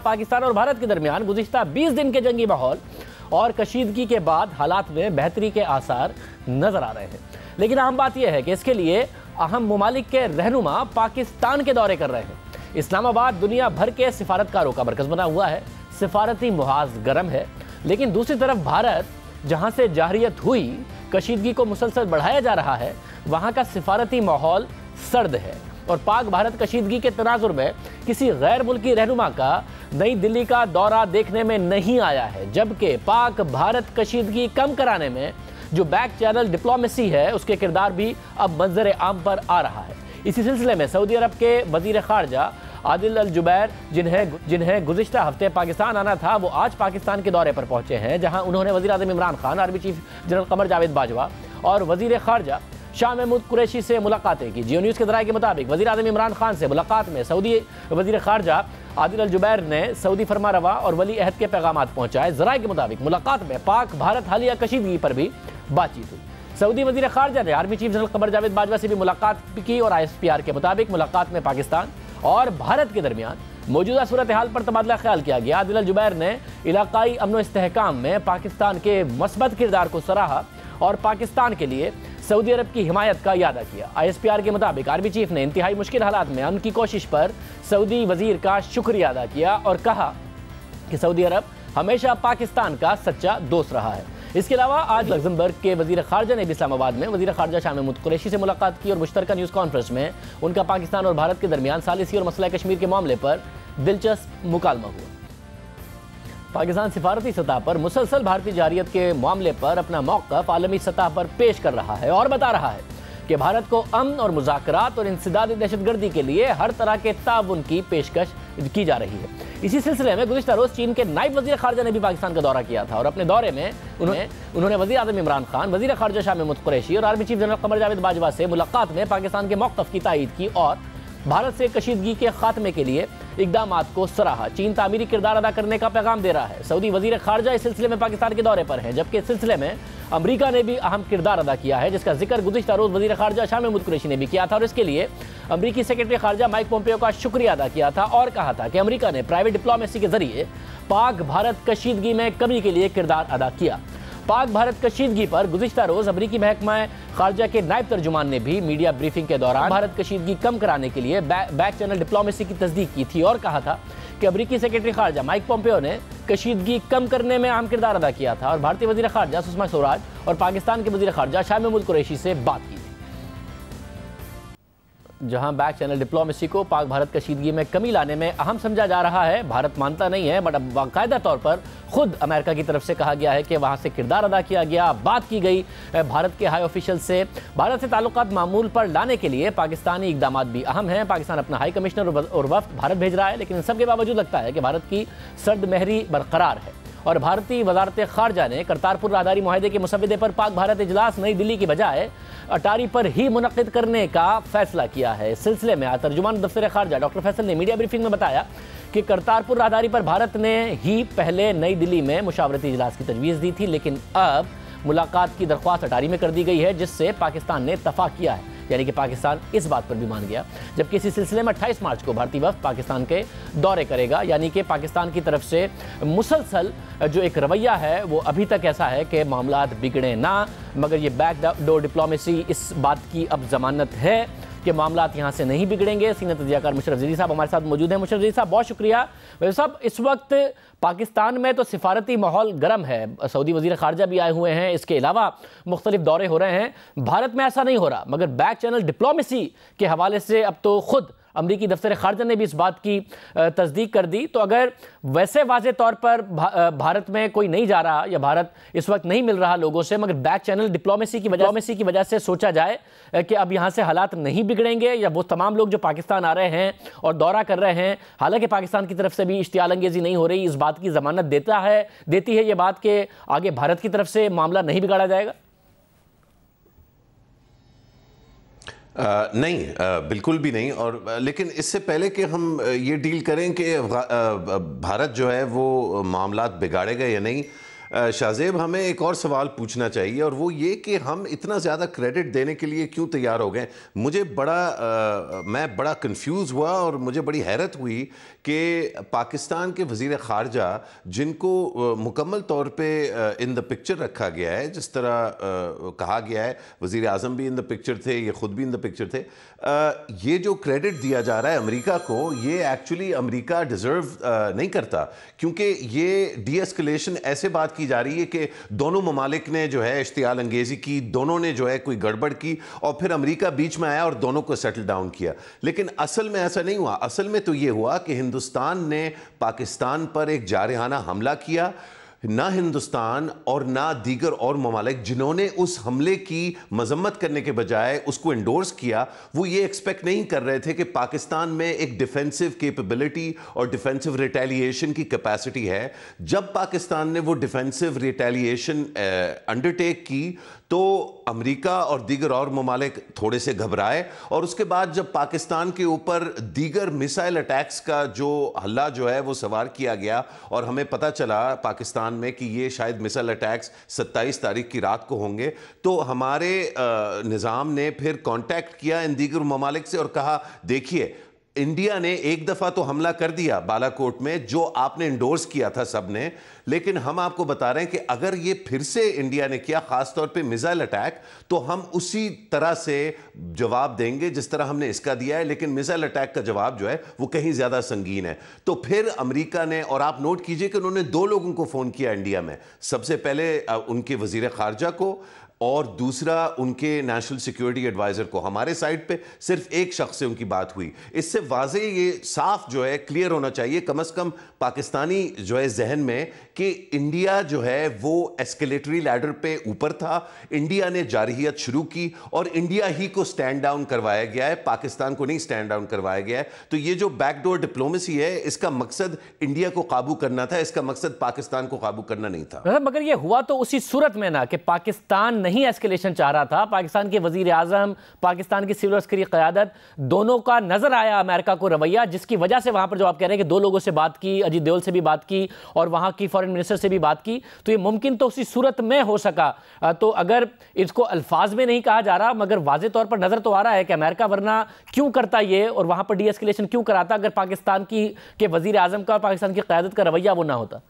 पाकिस्तान और भारत के दरमियान गुज़िश्ता 20 दिन के जंगी माहौल और कशीदगी के बाद हालात में बेहतरी के आसार नजर आ रहे हैं। लेकिन अहम बात यह है कि इसके लिए अहम ममालिक के रहनुमा पाकिस्तान के दौरे कर रहे हैं। इस्लामाबाद दुनिया भर के सिफारतकारों का मरकज बना हुआ है, सिफारती मुहाज गर्म है। लेकिन दूसरी तरफ भारत, जहां से जाहरियत हुई, कशीदगी को मुसलसल बढ़ाया जा रहा है, वहां का सिफारती माहौल सर्द है। और पाक भारत कशीदगी के तनाजुर में किसी गैर मुल्की रहनुमा का नई दिल्ली का दौरा देखने में नहीं आया है, जबकि पाक भारत कशीदगी कम कराने में जो बैक चैनल डिप्लोमेसी है उसके किरदार भी अब मंजर आम पर आ रहा है। इसी सिलसिले में सऊदी अरब के वजीर खारजा आदिल अल जुबैर, जिन्हें गुज़िश्ता हफ्ते पाकिस्तान आना था, वो आज पाकिस्तान के दौरे पर पहुंचे हैं, जहां उन्होंने वज़ीर आज़म Imran Khan, army chief general Qamar Javed Bajwa और वज़ीर खारजा शाह महमूद कुरैशी से मुलाकातें की। जियो न्यूज़ के ज़राए के मुताबिक वज़ीर आज़म इमरान खान से मुलाकात में सऊदी वज़ीर खारजा आदिल अल जुबैर ने सऊदी फरमारवा और वली अहद के पैगाम पहुँचाए। ज़राए के मुताबिक मुलाकात में पाक भारत हालिया कशीदगी पर भी बातचीत हुई। सऊदी वज़ीर खारजा ने army chief general Qamar Javed Bajwa से भी मुलाकात की और ISPR के मुताबिक मुलाकात में पाकिस्तान और भारत के दरमियान मौजूदा सूरत हाल पर तबादला ख्याल किया गया। आदिल अल जुबैर ने इलाकाई अमन व इस्तेहकाम में पाकिस्तान के मस्बत किरदार को सराहा और पाकिस्तान के लिए सऊदी अरब की हिमायत का यादा किया। ISPR के मुताबिक आर्मी चीफ ने इंतहाई मुश्किल हालात में उनकी कोशिश पर सऊदी वजीर का शुक्रिया अदा किया और कहा कि सऊदी अरब हमेशा पाकिस्तान का सच्चा दोस्त रहा है। इसके अलावा आज लग्जमबर्ग के वजीर खारजा ने भी इस्लामाबाद में वजीर खारजा शाह महमूद कुरैशी से मुलाकात की और मुश्तरका न्यूज़ कॉन्फ्रेंस में उनका पाकिस्तान और भारत के दरमियान सालिसी और मसला कश्मीर के मामले पर दिलचस्प मुकालमा हुआ। पाकिस्तान सिफारती सतह पर मुसलसल भारतीय जारियत के मामले पर अपना मौक़िफ़ आलमी सतह पर पेश कर रहा है और बता रहा है कि भारत को अमन और मुज़ाकरात और इंसदादी दहशतगर्दी के लिए हर तरह के ताउन की पेशकश की जा रही है। इसी सिलसिले में गुज़िश्ता रोज़ चीन के नायब वज़ीर खारजा ने भी पाकिस्तान का दौरा किया था और अपने दौरे में उन्होंने वज़ीर आज़म इमरान खान, वज़ीर खारजा शाह महमूद कुरैशी और army chief general Qamar Javed Bajwa से मुलाकात में पाकिस्तान के मौक़िफ़ की तायीद की और भारत से कशीदगी के खात्मे के लिए इक़दामात को सराहा। चीन तामीरी किरदार अदा करने का पैगाम दे रहा है। सऊदी वज़ीर खारजा इस सिलसिले में पाकिस्तान के दौरे पर हैं, जबकि इस सिलसिले में अमरीका ने भी अहम किरदार अदा किया है, जिसका जिक्र गुज़िश्ता रोज़ वज़ीर खारजा शाह महमूद कुरैशी ने भी किया था और इसके लिए अमरीकी सेक्रेटरी खारजा माइक पोम्पियो का शुक्रिया अदा किया था और कहा था कि अमरीका ने प्राइवेट डिप्लोमेसी के जरिए पाक भारत कशीदगी में कमी के लिए किरदार अदा किया। पाक भारत कशीदगी पर गुज़िश्ता रोज़ अमरीकी महकमा खारजा के नायब तर्जुमान ने भी मीडिया ब्रीफिंग के दौरान भारत कशीदगी कम कराने के लिए बैक चैनल डिप्लोमेसी की तस्दीक की थी और कहा था कि अमरीकी सेक्रेटरी खारजा माइक पोम्पियो ने कशीदगी कम करने में अहम किरदार अदा किया था और भारतीय वज़ीर खारजा सुषमा स्वराज और पाकिस्तान के वज़ीर खारजा शाह महमूद कुरैशी से बात की थी। जहां बैक चैनल डिप्लोमेसी को पाक भारत कशीदगी में कमी लाने में अहम समझा जा रहा है, भारत मानता नहीं है, बट अब बाकायदा तौर पर खुद अमेरिका की तरफ से कहा गया है कि वहां से किरदार अदा किया गया, बात की गई भारत के हाई ऑफिशियल से। भारत से ताल्लुकात मामूल पर लाने के लिए पाकिस्तानी इकदामात भी अहम हैं। पाकिस्तान अपना हाई कमिश्नर और वफ्द भारत भेज रहा है, लेकिन इन सब के बावजूद लगता है कि भारत की सर्द महरी बरकरार है और भारतीय वजारत खारजा ने करतारपुर राहदारी मुआहदे के मुसव्विदे पर पाक भारत इजलास नई दिल्ली की बजाय अटारी पर ही मुनक़िद करने का फैसला किया है। इस सिलसिले में तर्जुमान दफ्तर खारजा डॉक्टर फैसल ने मीडिया ब्रीफिंग में बताया कि करतारपुर राहदारी पर भारत ने ही पहले नई दिल्ली में मुशावरती इजलास की तजवीज़ दी थी, लेकिन अब मुलाकात की दरख्वास्त अटारी में कर दी गई है, जिससे पाकिस्तान ने इत्तफाक किया है, यानी कि पाकिस्तान इस बात पर भी मान गया। जबकि इसी सिलसिले में 28 मार्च को भारतीय वफ्द पाकिस्तान के दौरे करेगा, यानी कि पाकिस्तान की तरफ से मुसलसल जो एक रवैया है वो अभी तक ऐसा है कि मामलात बिगड़े ना, मगर ये बैक डोर डिप्लोमेसी इस बात की अब जमानत है कि मामलात यहाँ से नहीं बिगड़ेंगे। सीनियर तजियाकार मुशर्रफ ज़रीरी साहब हमारे साथ मौजूद हैं। मुशर्रफ ज़रीरी साहब, बहुत शुक्रिया। वैसे साहब, इस वक्त पाकिस्तान में तो सिफारती माहौल गर्म है, सऊदी वज़ीर खारजा भी आए हुए हैं, इसके अलावा मुख्तलिफ दौरे हो रहे हैं। भारत में ऐसा नहीं हो रहा, मगर बैक चैनल डिप्लोमेसी के हवाले से अब तो खुद अमरीकी दफ्तर खारजा ने भी इस बात की तस्दीक कर दी। तो अगर वैसे वाज़े तौर पर भारत में कोई नहीं जा रहा या भारत इस वक्त नहीं मिल रहा लोगों से, मगर बैक चैनल डिप्लोमेसी की वजह से सोचा जाए कि अब यहाँ से हालात नहीं बिगड़ेंगे, या वो तमाम लोग जो पाकिस्तान आ रहे हैं और दौरा कर रहे हैं, हालांकि पाकिस्तान की तरफ से भी इश्तियाल अंगेज़ी नहीं हो रही, इस बात की ज़मानत देती है ये बात कि आगे भारत की तरफ से मामला नहीं बिगाड़ा जाएगा? नहीं, बिल्कुल भी नहीं। और लेकिन इससे पहले कि हम ये डील करें कि भारत जो है वो मामलात बिगाड़ेगा या नहीं, शाहजेब, हमें एक और सवाल पूछना चाहिए, और वो ये कि हम इतना ज़्यादा क्रेडिट देने के लिए क्यों तैयार हो गए। मैं बड़ा कंफ्यूज हुआ और मुझे बड़ी हैरत हुई कि पाकिस्तान के वज़ीर ख़ारजा, जिनको मुकम्मल तौर पे इन द पिक्चर रखा गया है, जिस तरह कहा गया है, वज़ीर आज़म भी इन द पिक्चर थे, ये ख़ुद भी इन द पिक्चर थे, ये जो क्रेडिट दिया जा रहा है अमेरिका को, ये एक्चुअली अमेरिका डिज़र्व नहीं करता, क्योंकि ये डी एस्केलेशन ऐसे बात की जा रही है कि दोनों ममालिक ने जो है इश्तियाल अंगेज़ी की, दोनों ने जो है कोई गड़बड़ की, और फिर अमेरिका बीच में आया और दोनों को सेटल डाउन किया। लेकिन असल में ऐसा नहीं हुआ। असल में तो ये हुआ कि हिंदुस्तान ने पाकिस्तान पर एक जारहाना हमला किया। ना हिंदुस्तान और ना दीगर और ममालिक जिन्होंने उस हमले की मजम्मत करने के बजाय उसको इंडोर्स किया, वो ये एक्सपेक्ट नहीं कर रहे थे कि पाकिस्तान में एक डिफेंसिव कैपेबिलिटी और डिफेंसिव रिटेलिएशन की कैपेसिटी है। जब पाकिस्तान ने वो डिफेंसिव रिटेलिएशन अंडरटेक की तो अमेरिका और दीगर और ममालिक थोड़े से घबराए, और उसके बाद जब पाकिस्तान के ऊपर दीगर मिसाइल अटैक्स का जो हल्ला जो है वो सवार किया गया, और हमें पता चला पाकिस्तान में कि ये शायद मिसाइल अटैक्स 27 तारीख की रात को होंगे, तो हमारे निज़ाम ने फिर कांटेक्ट किया इन दीगर ममालिक से और कहा, देखिए इंडिया ने एक दफ़ा तो हमला कर दिया बालाकोट में, जो आपने इंडोर्स किया था सबने, लेकिन हम आपको बता रहे हैं कि अगर ये फिर से इंडिया ने किया, खासतौर पे मिसाइल अटैक, तो हम उसी तरह से जवाब देंगे जिस तरह हमने इसका दिया है। लेकिन मिसाइल अटैक का जवाब जो है वो कहीं ज़्यादा संगीन है। तो फिर अमेरिका ने, और आप नोट कीजिए कि उन्होंने दो लोगों को फ़ोन किया इंडिया में, सबसे पहले उनके वज़ीर ख़ारजा को, और दूसरा उनके नेशनल सिक्योरिटी एडवाइजर को। हमारे साइड पे सिर्फ एक शख्स से उनकी बात हुई। इससे वाज़े ये साफ जो है क्लियर होना चाहिए कम से कम पाकिस्तानी जो है जहन में कि इंडिया जो है वो एस्केलेटरी लैडर पे ऊपर था। इंडिया ने जारहियत शुरू की और इंडिया ही को स्टैंड डाउन करवाया गया है, पाकिस्तान को नहीं स्टैंड डाउन करवाया गया है। तो ये जो बैकडोर डिप्लोमेसी है, इसका मकसद इंडिया को काबू करना था, इसका मकसद पाकिस्तान को काबू करना नहीं था। मगर ये हुआ तो उसी सूरत में ना कि पाकिस्तान नहीं एस्केलेशन चाह रहा था। पाकिस्तान के वजीर आजम, पाकिस्तान की सिविल अस्करी क़यादत, दोनों का नजर आया अमेरिका को रवैया, जिसकी वजह से वहां पर जो आप कह रहे हैं कि दो लोगों से बात की, अजीत देओल से भी बात की और वहां की फॉरेन मिनिस्टर से भी बात की, तो ये मुमकिन तो उसी सूरत में हो सका। तो अगर इसको अल्फाज में नहीं कहा जा रहा मगर वाज़े तौर पर नजर तो आ रहा है कि अमेरिका वरना क्यों करता ये, और वहां पर डी एस्केलेशन क्यों कराता अगर पाकिस्तान की के वजीर आजम का और पाकिस्तान की क़यादत का रवैया वो ना होता।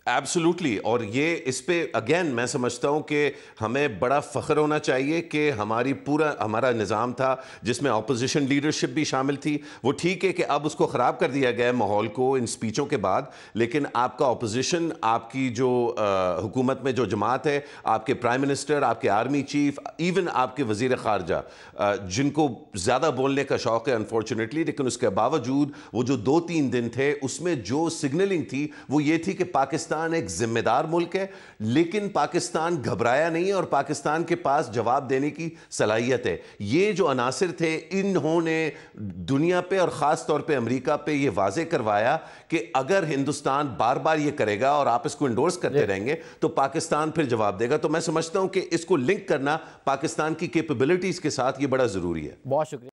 एब्सोल्युटली। और ये इस पे अगेन मैं समझता हूँ कि हमें बड़ा फ़ख्र होना चाहिए कि हमारा निज़ाम था जिसमें अपोजिशन लीडरशिप भी शामिल थी। वो ठीक है कि अब उसको ख़राब कर दिया गया है माहौल को इन स्पीचों के बाद, लेकिन आपका अपोजिशन, आपकी जो हुकूमत में जो जमात है, आपके प्राइम मिनिस्टर, आपके आर्मी चीफ, इवन आपके वज़ीर ख़ारजा, जिनको ज़्यादा बोलने का शौक़ है अनफॉर्चुनेटली, लेकिन उसके बावजूद वो जो 2-3 दिन थे उसमें जो सिग्नलिंग थी वो ये थी कि पाकिस्तान एक जिम्मेदार मुल्क है, लेकिन पाकिस्तान घबराया नहीं है और पाकिस्तान के पास जवाब देने की सलाहियत है। ये जो अनासिर थे, इन्होंने दुनिया पे और ख़ास तौर पे अमेरिका पे ये वाज़े करवाया कि अगर हिंदुस्तान बार बार ये करेगा और आप इसको इंडोर्स करते रहेंगे तो पाकिस्तान फिर जवाब देगा। तो मैं समझता हूं कि इसको लिंक करना पाकिस्तान की कैपेबिलिटीज़ के साथ ये बड़ा ज़रूरी है। बहुत शुक्रिया।